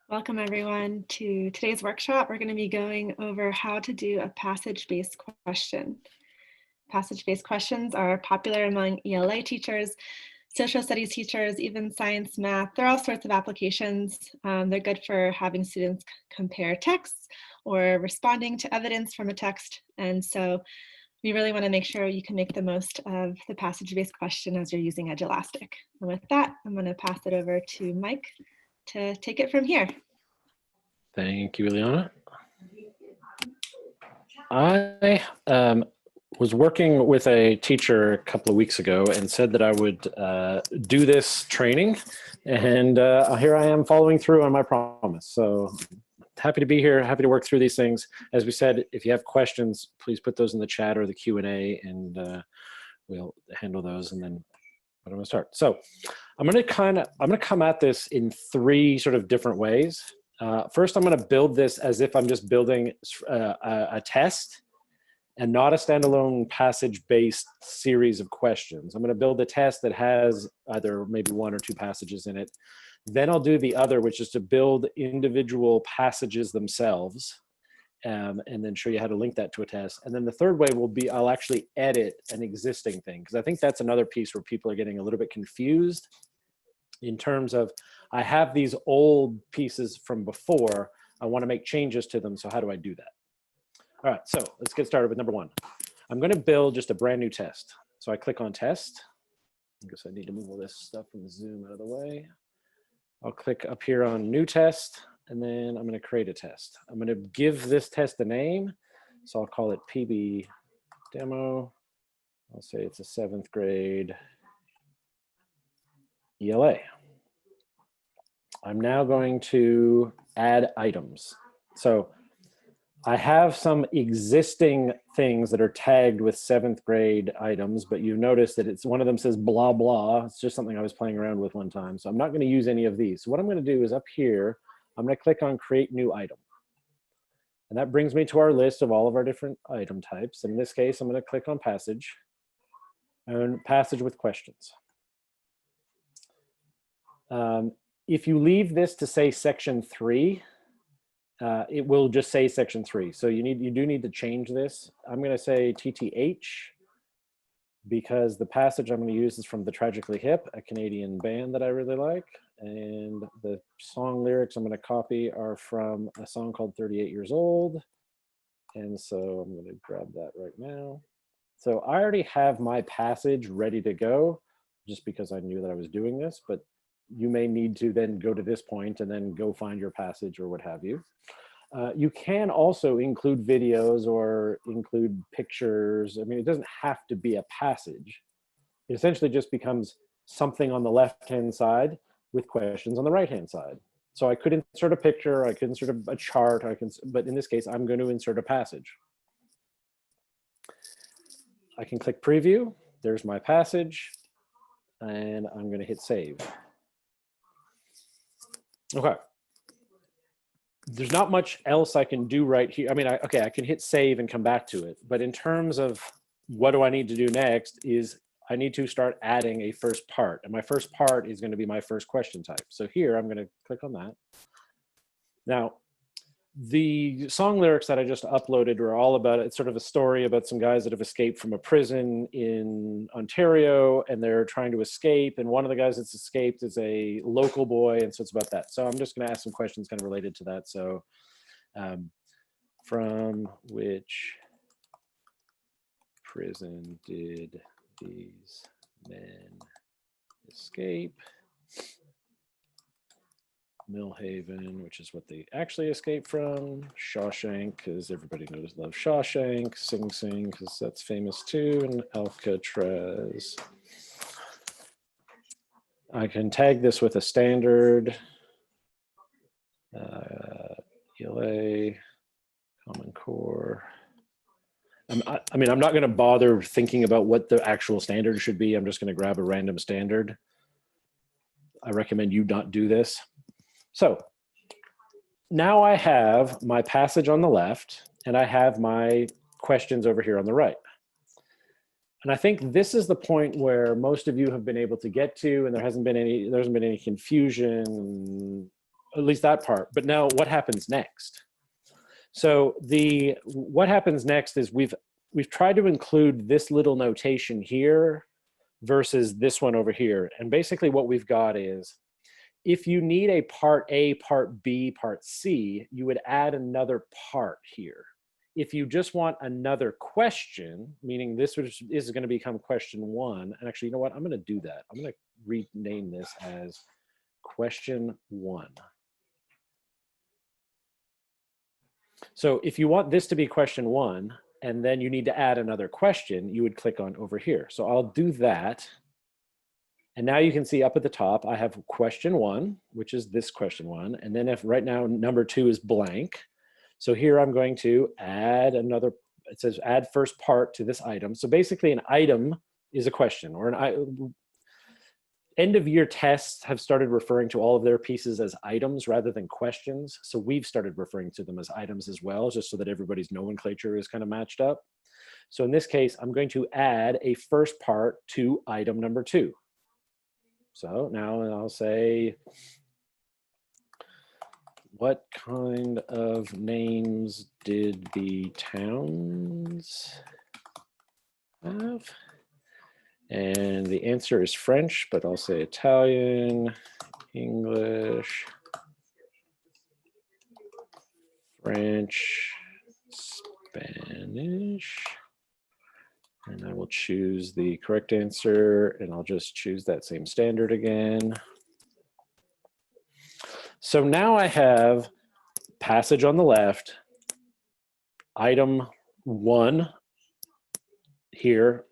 Welcome everyone to today's workshop. We're going to be going over how to do a passage-based question. Passage-based questions are popular among ELA teachers, social studies teachers, even science, math. There are all sorts of applications. They're good for having students compare texts or responding to evidence from a text. And so we really want to make sure you can make the most of the passage-based question as you're using Edulastic. And with that, I'm going to pass it over to Mike to take it from here. Thank you, Ileana. I was working with a teacher a couple of weeks ago and said that I would do this training, and here I am following through on my promise. So happy to be here, happy to work through these things. As we said, if you have questions, please put those in the chat or the Q&A, and we'll handle those. And then I'm going to start. So I'm going to come at this in three sort of different ways. First, I'm going to build this as if I'm just building a test and not a standalone passage-based series of questions. I'm going to build a test that has either maybe one or two passages in it. Then I'll do the other, which is to build individual passages themselves, and then show you how to link that to a test. And then the third way will be I'll actually edit an existing thing, because I think that's another piece where people are getting a little bit confused in terms of, I have these old pieces from before, I want to make changes to them, so how do I do that? All right, so let's get started with number one. I'm going to build just a brand new test. So I click on test. I guess I need to move all this stuff from Zoom out of the way. I'll click up here on new test, and then I'm going to create a test. I'm going to give this test a name, so I'll call it PB demo. I'll say it's a 7th grade ELA. I'm now going to add items. So I have some existing things that are tagged with 7th grade items, but you notice that it's one of them says blah, blah. It's just something I was playing around with one time. So I'm not going to use any of these. So what I'm going to do is up here, I'm going to click on create new item. And that brings me to our list of all of our different item types. In this case, I'm going to click on passage and passage with questions. If you leave this to say section 3, it will just say section 3. So you do need to change this. I'm going to say TTH because the passage I'm going to use is from The Tragically Hip, a Canadian band that I really like. And the song lyrics I'm going to copy are from a song called 38 Years Old. And so I'm going to grab that right now. So I already have my passage ready to go just because I knew that I was doing this, but you may need to then go to this point and then go find your passage or what have you. You can also include videos or include pictures. I mean, it doesn't have to be a passage. It essentially just becomes something on the left-hand side with questions on the right-hand side. So I could insert a picture, I could insert a chart, but in this case, I'm going to insert a passage. I can click preview. There's my passage, and I'm going to hit save. Okay. There's not much else I can do right here. I mean, okay, I can hit save and come back to it. But in terms of what do I need to do next is I need to start adding a first part. And my first part is going to be my first question type. So here, I'm going to click on that. Now, the song lyrics that I just uploaded are all about, it's sort of a story about some guys that have escaped from a prison in Ontario, and they're trying to escape. And one of the guys that's escaped is a local boy, and so it's about that. So I'm just going to ask some questions kind of related to that. So from which prison did these men escape? Millhaven, which is what they actually escaped from. Shawshank, because everybody loves Shawshank. Sing Sing, because that's famous too. And Alcatraz. I can tag this with a standard. ELA, Common Core. I mean, I'm not going to bother thinking about what the actual standard should be. I'm just going to grab a random standard. I recommend you not do this. So now I have my passage on the left and I have my questions over here on the right. And I think this is the point where most of you have been able to get to, and there hasn't been any confusion. at least that part. But now what happens next? So what happens next is we've tried to include this little notation here versus this one over here. And basically what we've got is, if you need a part A, part B, part C, you would add another part here. If you just want another question, meaning this is going to become question 1, and actually, you know what? I'm going to do that. I'm going to rename this as question 1. So if you want this to be question 1, and then you need to add another question, you would click on over here. So I'll do that. And now you can see up at the top, I have question 1, which is this question 1. And then if right now number 2 is blank. So here I'm going to add another, it says add first part to this item. So basically an item is a question, or end of year tests have started referring to all of their pieces as items rather than questions. So we've started referring to them as items as well, just so that everybody's nomenclature is kind of matched up. So in this case, I'm going to add a first part to item number 2. So now I'll say, what kind of names did the towns have? And the answer is French, but I'll say Italian, English, French, Spanish. And I will choose the correct answer, and I'll just choose that same standard again. So now I have passage on the left, item 1 here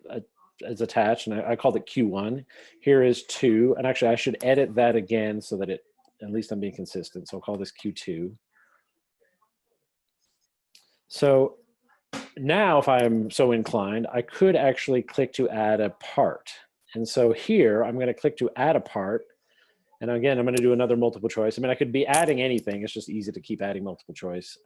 as attached, and I called it Q1. Here is 2, and actually I should edit that again so that at least I'm being consistent. So I'll call this Q2. So now, if I'm so inclined, I could actually click to add a part. And so here, I'm going to click to add a part. And again, I'm going to do another multiple choice. I mean, I could be adding anything. It's just easy to keep adding multiple choice.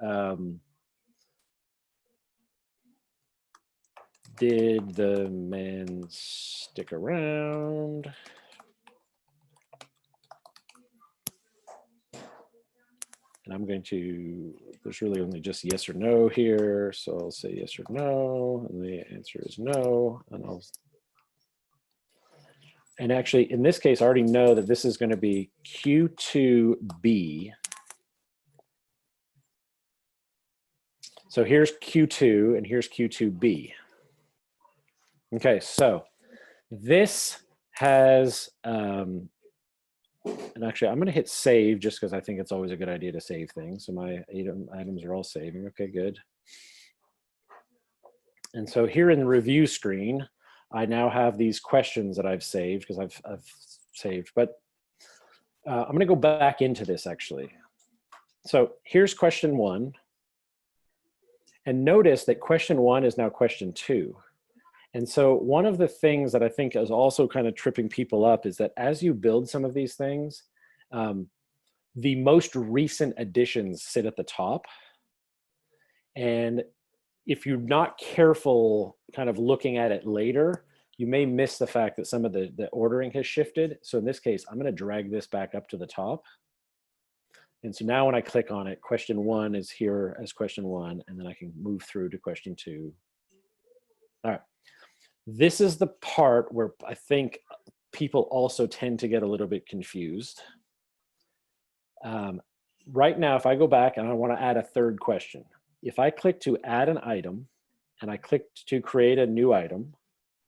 Did the men stick around? And I'm going to, there's really only just yes or no here. So I'll say yes or no, and the answer is no. And actually, in this case, I already know that this is going to be Q2B. So here's Q2 and here's Q2B. Okay, so this has, and actually, I'm going to hit save just because I think it's always a good idea to save things. So my items are all saving. Okay, good. And so here in the review screen, I now have these questions that I've saved because I've saved. But I'm going to go back into this actually. So here's question 1. And notice that question 1 is now question 2. And so one of the things that I think is also kind of tripping people up is that as you build some of these things, the most recent additions sit at the top. And if you're not careful kind of looking at it later, you may miss the fact that some of the ordering has shifted. So in this case, I'm going to drag this back up to the top. And so now when I click on it, question 1 is here as question 1, and then I can move through to question 2. All right. This is the part where I think people also tend to get a little bit confused. Right now, if I go back and I want to add a third question, if I click to add an item and I click to create a new item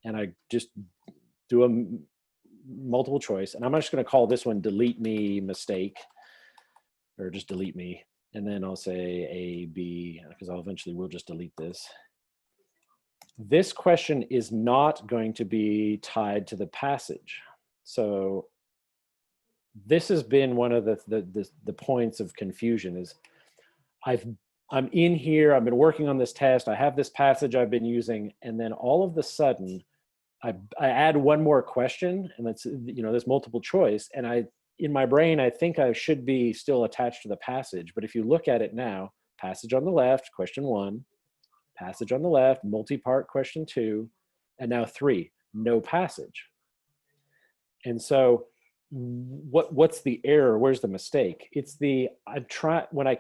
and I just do a multiple choice, and I'm just going to call this one delete me mistake, or just delete me. And then I'll say A, B, because I'll eventually will just delete this. This question is not going to be tied to the passage. So this has been one of the points of confusion is I'm in here, I've been working on this test, I have this passage I've been using, and then all of a sudden I add one more question, and that's, you know, this multiple choice, and in my brain I think I should be still attached to the passage, but if you look at it now, passage on the left, question 1, passage on the left, multi-part question 2, and now 3, no passage. And so what's the error? Where's the mistake? It's when I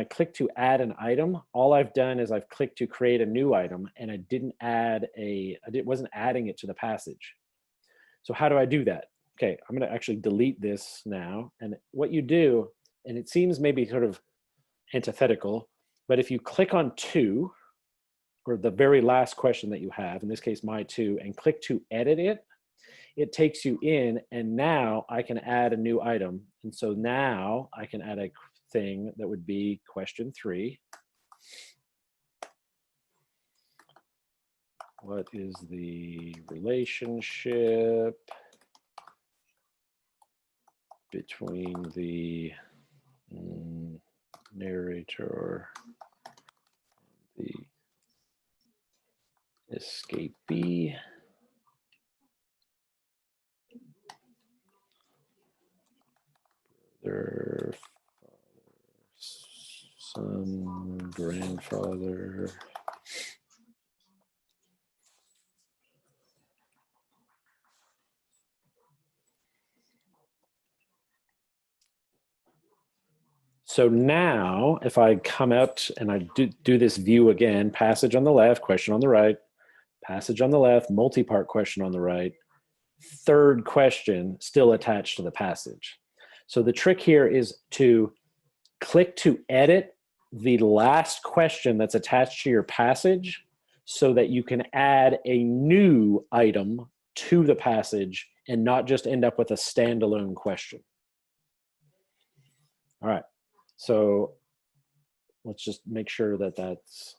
click to add an item, all I've done is I've clicked to create a new item, and I wasn't adding it to the passage. So how do I do that? Okay, I'm going to actually delete this now. And what you do, and it seems maybe sort of antithetical, but if you click on 2, or the very last question that you have, in this case, my 2, and click to edit it, it takes you in, and now I can add a new item. And so now I can add a thing that would be question 3. What is the relationship between the narrator and the escapee? Their father, son, grandfather. So now if I come out and I do this view again, passage on the left, question on the right, passage on the left, multi-part question on the right, third question still attached to the passage. So the trick here is to click to edit the last question that's attached to your passage so that you can add a new item to the passage and not just end up with a standalone question. All right, so let's just make sure that that's,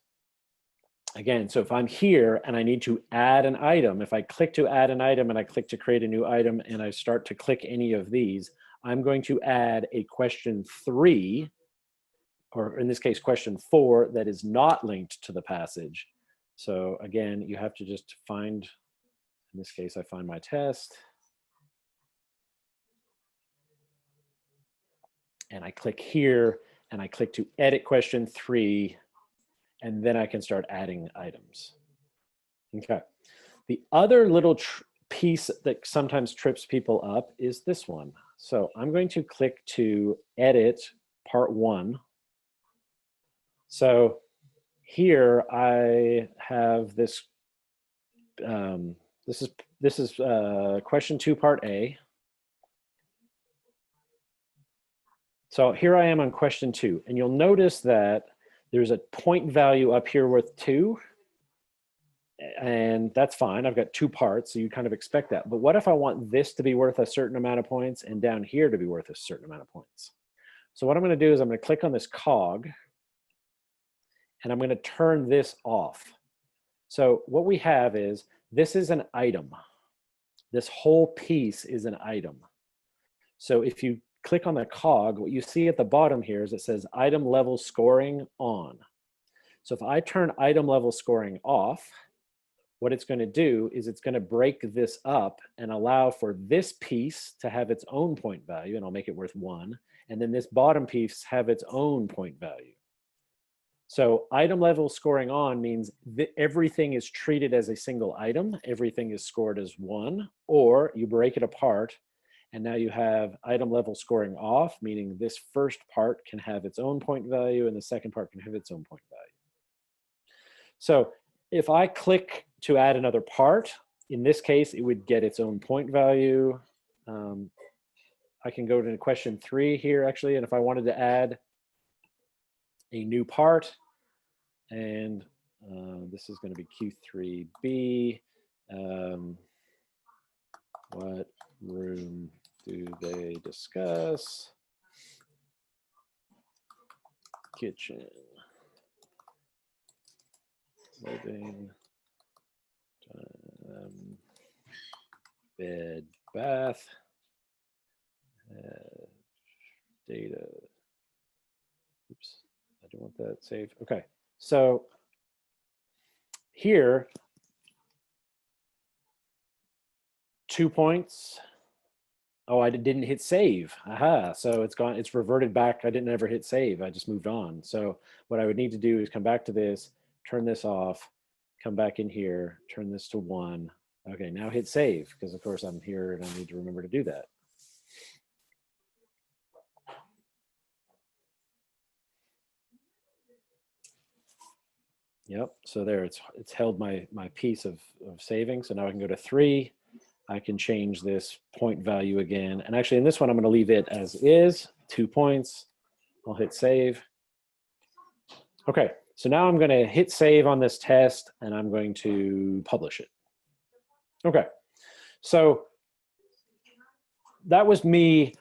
again, so if I'm here and I need to add an item, if I click to add an item and I click to create a new item and I start to click any of these, I'm going to add a question 3, or in this case, question 4, that is not linked to the passage. So again, you have to just find, in this case, I find my test. And I click here and I click to edit question 3, and then I can start adding items. Okay. The other little piece that sometimes trips people up is this one. So I'm going to click to edit part 1. So here I have this, this is question 2, part A. So here I am on question 2, and you'll notice that there's a point value up here with 2, and that's fine. I've got 2 parts, so you kind of expect that. But what if I want this to be worth a certain amount of points and down here to be worth a certain amount of points? So what I'm going to do is I'm going to click on this cog, and I'm going to turn this off. So what we have is, this is an item. This whole piece is an item. So if you click on the cog, what you see at the bottom here is it says item level scoring on. So if I turn item level scoring off, what it's going to do is it's going to break this up and allow for this piece to have its own point value, and I'll make it worth 1, and then this bottom piece have its own point value. So item level scoring on means that everything is treated as a single item, everything is scored as 1, or you break it apart, and now you have item level scoring off, meaning this first part can have its own point value and the second part can have its own point value. So if I click to add another part, in this case, it would get its own point value. I can go to question 3 here actually, and if I wanted to add a new part, and this is going to be Q3B, what room do they discuss? Kitchen, living, bed, bath, data. Oops, I don't want that saved. Okay, so here, 2 points. Oh, I didn't hit save. Aha, so it's gone, it's reverted back. I didn't ever hit save, I just moved on. So what I would need to do is come back to this, turn this off, come back in here, turn this to 1. Okay, now hit save, because of course I'm here and I need to remember to do that. Yep, so there, it's held my piece of saving. So now I can go to 3. I can change this point value again. And actually in this one, I'm gonna leave it as is, 2 points. I'll hit save. Okay, so now I'm gonna hit save on this test and I'm going to publish it. Okay, so that was me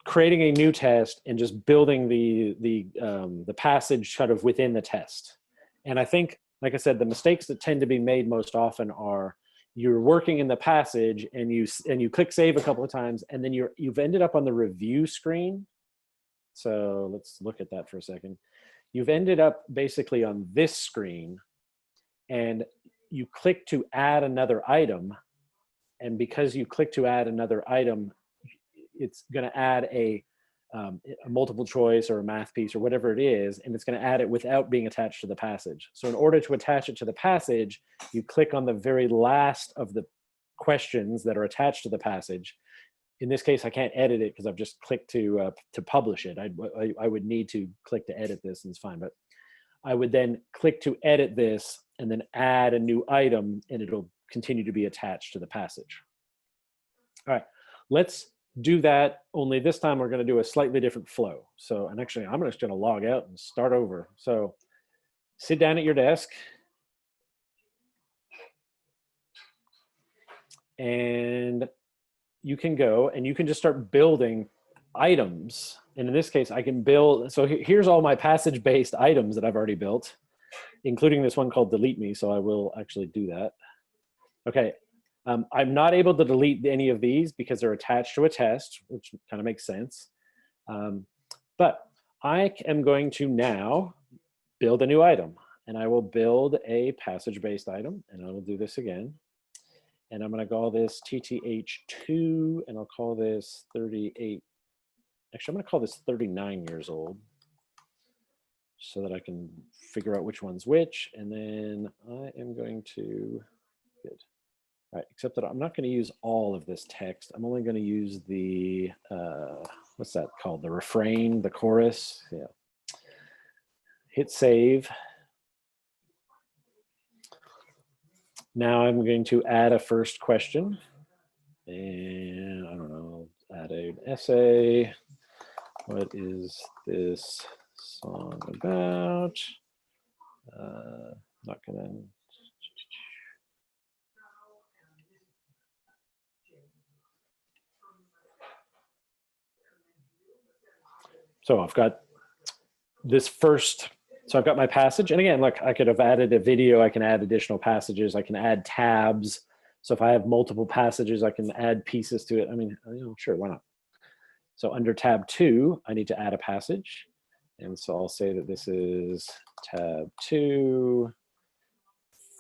creating a new test and just building the passage kind of within the test. And I think, like I said, the mistakes that tend to be made most often are you're working in the passage and you click save a couple of times and then you've ended up on the review screen. So let's look at that for a second. You've ended up basically on this screen and you click to add another item. And because you click to add another item, it's going to add a multiple choice or a math piece or whatever it is, and it's going to add it without being attached to the passage. So in order to attach it to the passage, you click on the very last of the questions that are attached to the passage. In this case, I can't edit it because I've just clicked to publish it. I would need to click to edit this, and it's fine. But I would then click to edit this and then add a new item, and it'll continue to be attached to the passage. All right, let's do that, only this time we're going to do a slightly different flow. So, and actually I'm just going to log out and start over. So sit down at your desk and you can go and you can just start building items. And in this case, I can build, so here's all my passage-based items that I've already built, including this one called delete me. So I will actually do that. Okay. I'm not able to delete any of these because they're attached to a test, which kind of makes sense. But I am going to now build a new item, and I will build a passage-based item, and I will do this again. And I'm going to call this TTH2, and I'll call this 38. Actually, I'm going to call this 39 years old so that I can figure out which one's which. And then I am going to, good. All right, except that I'm not going to use all of this text. I'm only going to use the, what's that called? The refrain, the chorus. Yeah. Hit save. Now I'm going to add a first question. And I don't know, add an essay. What is this song about? Not going to. So I've got this first, so I've got my passage. And again, look, I could have added a video. I can add additional passages. I can add tabs. So if I have multiple passages, I can add pieces to it. I mean, you know, sure, why not? So under tab 2, I need to add a passage. And so I'll say that this is tab 2,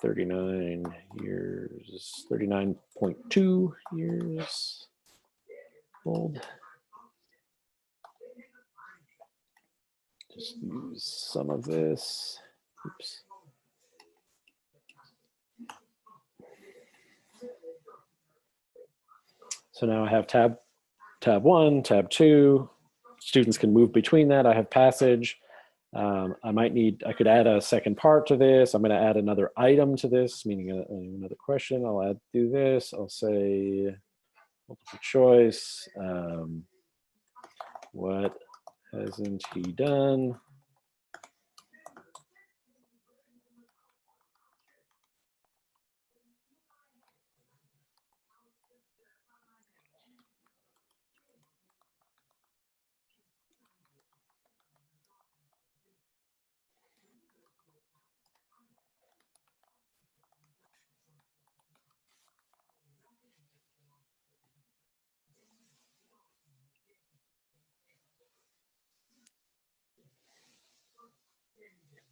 39 years, 39.2 years old. Just use some of this. Oops. So now I have tab 1, tab 2. Students can move between that. I have passage. I could add a second part to this. I'm going to add another item to this, meaning another question. I'll do this. I'll say multiple choice. What hasn't he done?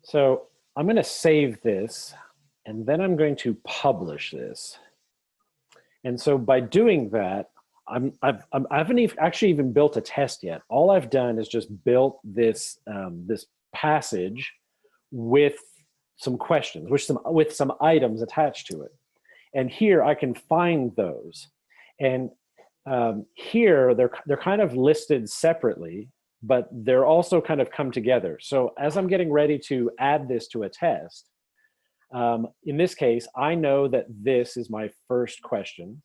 So I'm going to save this, and then I'm going to publish this. And so by doing that, I haven't actually even built a test yet. All I've done is just built this this passage with some questions, with some items attached to it. And here I can find those. And here they're kind of listed separately, but they're also kind of come together. So as I'm getting ready to add this to a test, in this case, I know that this is my first question.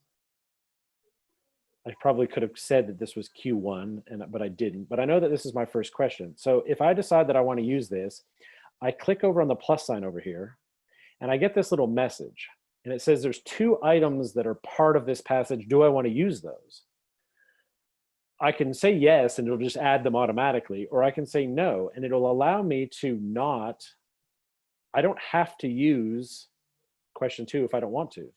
I probably could have said that this was Q1, but I didn't. But I know that this is my first question. So if I decide that I want to use this, I click over on the plus sign over here, and I get this little message. And it says there's 2 items that are part of this passage. Do I want to use those? I can say yes, and it'll just add them automatically, or I can say no, and it'll allow me to not, I don't have to use question 2 if I don't want to.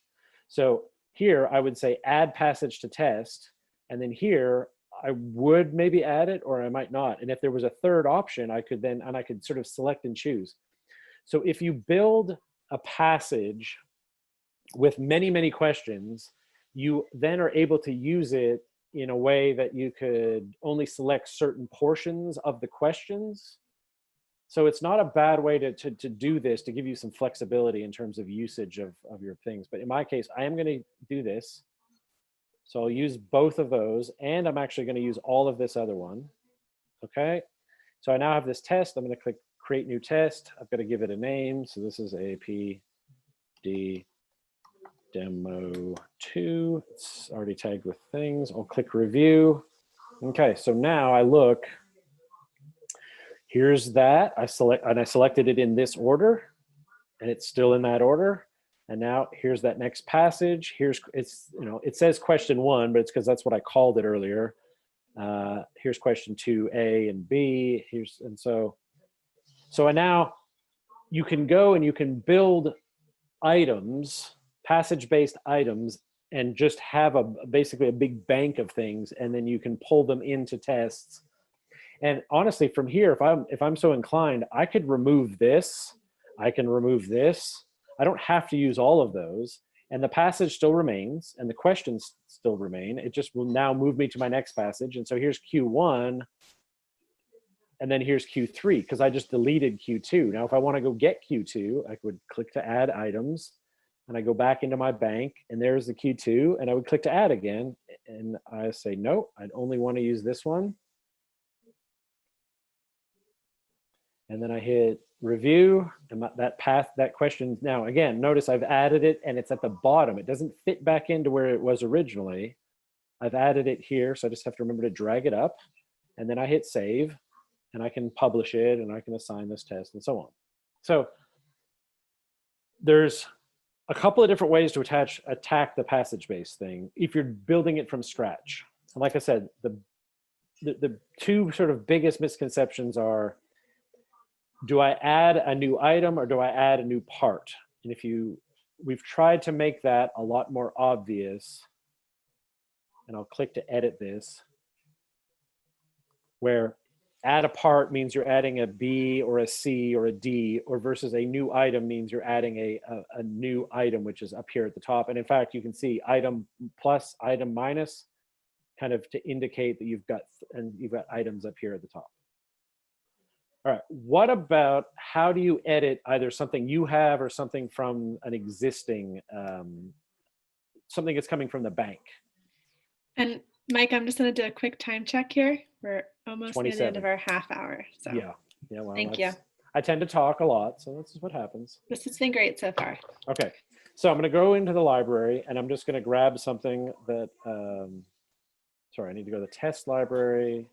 So here I would say add passage to test, and then here I would maybe add it, or I might not. And if there was a third option, I could then, and I could sort of select and choose. So if you build a passage with many, many questions, you then are able to use it in a way that you could only select certain portions of the questions. So it's not a bad way to do this, to give you some flexibility in terms of usage of your things. But in my case, I am going to do this. So I'll use both of those, and I'm actually going to use all of this other one. Okay. So I now have this test. I'm going to click create new test. I've got to give it a name. So this is APD demo 2. It's already tagged with things. I'll click review. Okay. So now I look. Here's that. I selected it in this order, and it's still in that order. And now here's that next passage. It says question 1, but it's because that's what I called it earlier. Here's question 2, A and B. So now you can go and you can build items, passage-based items, and just have basically a big bank of things, and then you can pull them into tests. And honestly, from here, if I'm so inclined, I could remove this. I can remove this. I don't have to use all of those. And the passage still remains, and the questions still remain. It just will now move me to my next passage. And so here's Q1, and then here's Q3, because I just deleted Q2. Now, if I want to go get Q2, I would click to add items, and I go back into my bank, and there's the Q2, and I would click to add again, and I say, no, I'd only want to use this one. And then I hit review, and that question, now again, notice I've added it and it's at the bottom. It doesn't fit back into where it was originally. I've added it here, so I just have to remember to drag it up, and then I hit save, and I can publish it, and I can assign this test, and so on. So there's a couple of different ways to attack the passage-based thing if you're building it from scratch. And like I said, the 2 sort of biggest misconceptions are, do I add a new item or do I add a new part? And we've tried to make that a lot more obvious, and I'll click to edit this, where add a part means you're adding a B or a C or a D, or versus a new item means you're adding a new item, which is up here at the top. And in fact, you can see item plus, item minus, kind of to indicate that you've got items up here at the top. All right, what about how do you edit either something you have or something from an existing, something that's coming from the bank? And Mike, I'm just going to do a quick time check here. We're almost near the end of our half hour. So yeah, well, thank you. I tend to talk a lot, so this is what happens. This has been great so far. Okay, so I'm going to go into the library, and I'm just going to grab something that, sorry, I need to go to the test library.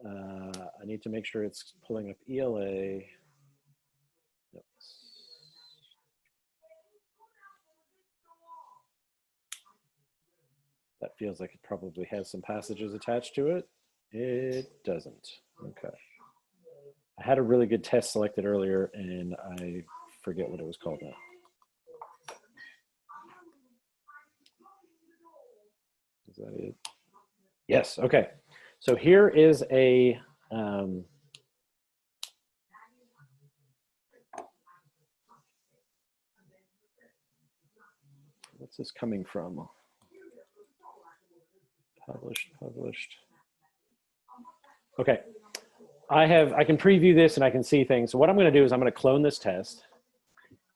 I need to make sure it's pulling up ELA. Yep. That feels like it probably has some passages attached to it. It doesn't. Okay. I had a really good test selected earlier, and I forget what it was called now. Is that it? Yes, okay. So here is a, what's this coming from? Published. Okay, I can preview this and I can see things. So what I'm gonna do is I'm gonna clone this test,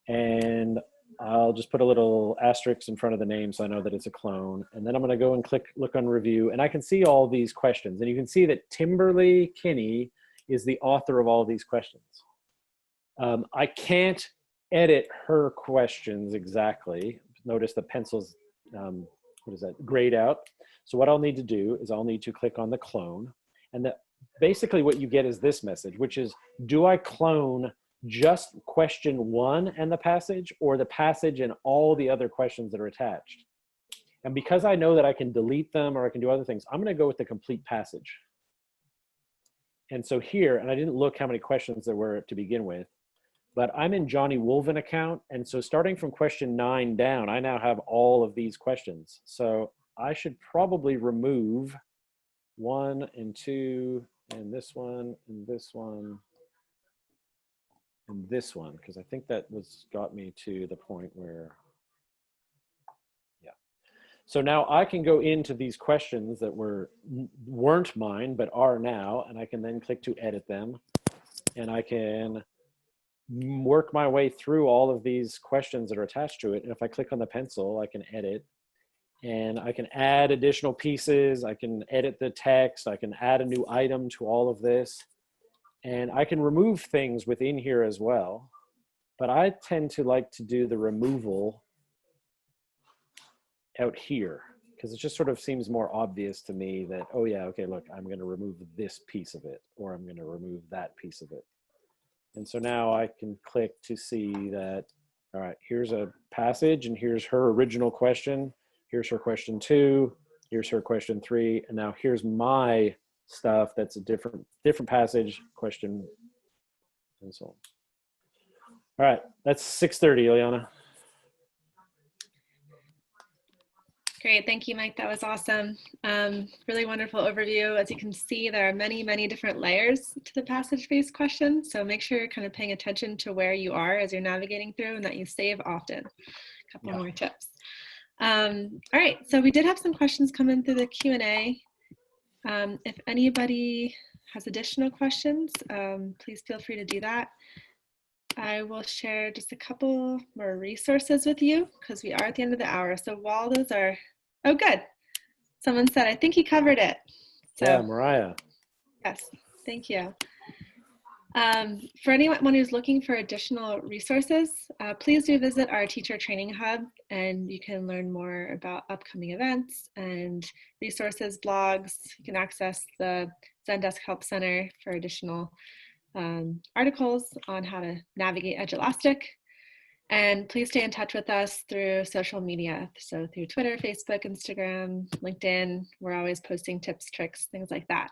and I'll just put a little asterisk in front of the name so I know that it's a clone. And then I'm going to go and look on review, and I can see all these questions. And you can see that Timberly Kinney is the author of all these questions. I can't edit her questions exactly. Notice the pencil's, what is that, grayed out. So what I'll need to do is I'll need to click on the clone. And basically what you get is this message, which is, do I clone just question 1 and the passage, or the passage and all the other questions that are attached? And because I know that I can delete them or I can do other things, I'm going to go with the complete passage. And so here, and I didn't look how many questions there were to begin with, but I'm in Johnny Wolven account. And so starting from question 9 down, I now have all of these questions. So I should probably remove 1 and 2 and this one and this one and this one, because I think that got me to the point where, yeah. So now I can go into these questions that weren't mine, but are now, and I can then click to edit them, and I can work my way through all of these questions that are attached to it. And if I click on the pencil, I can edit, and I can add additional pieces. I can edit the text. I can add a new item to all of this. And I can remove things within here as well. But I tend to like to do the removal out here, because it just sort of seems more obvious to me that, oh yeah, okay, look, I'm going to remove this piece of it, or I'm going to remove that piece of it. And so now I can click to see that, all right, here's a passage, and here's her original question. Here's her question 2. Here's her question 3. And now here's my stuff that's a different passage, question, and so on. All right, that's 6:30, Ileana. Great, thank you, Mike. That was awesome. Really wonderful overview. As you can see, there are many, many different layers to the passage-based question. So make sure you're kind of paying attention to where you are as you're navigating through, and that you save often. A couple more tips. All right, so we did have some questions come in through the Q&A. If anybody has additional questions, please feel free to do that. I will share just a couple more resources with you because we are at the end of the hour. So while those are, oh good, someone said, I think he covered it. So, yeah, Mariah. Yes, thank you. For anyone who's looking for additional resources, please do visit our teacher training hub, and you can learn more about upcoming events and resources, blogs. You can access the Zendesk Help Center for additional articles on how to navigate Edulastic. And please stay in touch with us through social media. So through Twitter, Facebook, Instagram, LinkedIn, we're always posting tips, tricks, things like that.